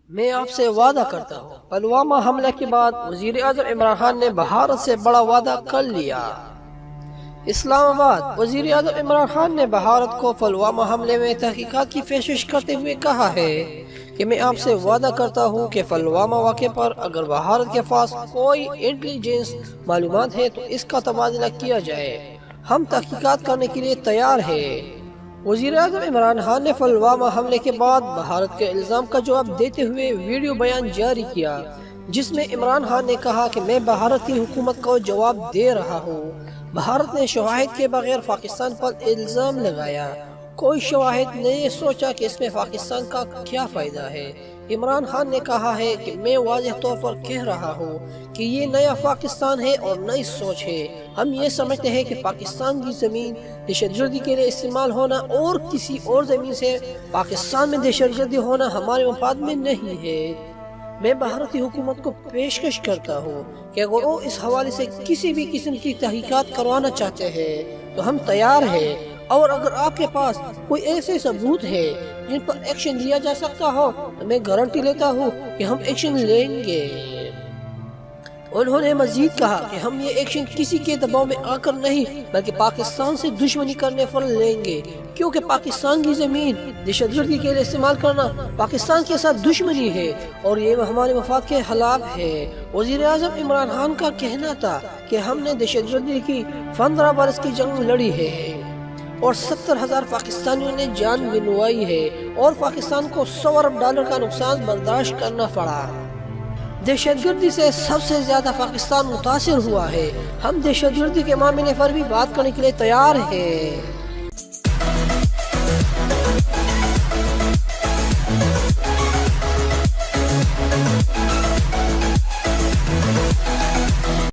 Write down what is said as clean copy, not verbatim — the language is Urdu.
میں آپ سے وعدہ کرتا ہوں پلوامہ حملے کے بعد وزیر اعظم عمران خان نے بھارت سے بڑا وعدہ کر لیا۔ اسلام آباد۔ وزیر اعظم عمران خان نے بھارت کو پلوامہ حملے میں تحقیقات کی پیشکش کرتے ہوئے کہا ہے کہ میں آپ سے وعدہ کرتا ہوں کہ پلوامہ واقعے پر اگر بھارت کے پاس کوئی انٹیلیجنس معلومات ہے تو اس کا تبادلہ کیا جائے، ہم تحقیقات کرنے کے لیے تیار ہیں۔ وزیر اعظم عمران خان نے پلوامہ حملے کے بعد بھارت کے الزام کا جواب دیتے ہوئے ویڈیو بیان جاری کیا، جس میں عمران خان نے کہا کہ میں بھارت کی حکومت کو جواب دے رہا ہوں۔ بھارت نے شواہد کے بغیر پاکستان پر الزام لگایا، کوئی شواہد نے سوچا کہ اس میں پاکستان کا کیا فائدہ ہے۔ عمران خان نے کہا ہے کہ میں واضح طور پر کہہ رہا ہوں کہ یہ نیا پاکستان ہے اور نئی سوچ ہے۔ ہم یہ سمجھتے ہیں کہ پاکستان کی زمین دہشت گردی کے لیے استعمال ہونا اور کسی اور زمین سے پاکستان میں دہشت گردی ہونا ہمارے مفاد میں نہیں ہے۔ میں بھارتی حکومت کو پیشکش کرتا ہوں کہ اگر وہ اس حوالے سے کسی بھی قسم کی تحقیقات کروانا چاہتے ہیں تو ہم تیار ہیں، اور اگر آپ کے پاس کوئی ایسے ثبوت ہے جن پر ایکشن لیا جا سکتا ہو تو میں گارنٹی لیتا ہوں کہ ہم ایکشن لیں گے۔ انہوں نے مزید کہا کہ ہم یہ ایکشن کسی کے دباؤ میں آ کر نہیں بلکہ پاکستان سے دشمنی کرنے پر لیں گے، کیونکہ پاکستان کی زمین دہشت گردی کے لیے استعمال کرنا پاکستان کے ساتھ دشمنی ہے اور یہ ہمارے مفاد کے خلاف ہے۔ وزیر اعظم عمران خان کا کہنا تھا کہ ہم نے دہشت گردی کی 15 برس کی جنگ لڑی ہے اور 70,000 پاکستانیوں نے جان گنوائی ہے اور پاکستان کو $100 ارب کا نقصان برداشت کرنا پڑا۔ دہشت گردی سے سب سے زیادہ پاکستان متاثر ہوا ہے۔ ہم دہشت گردی کے معاملے پر بھی بات کرنے کے لیے تیار ہیں۔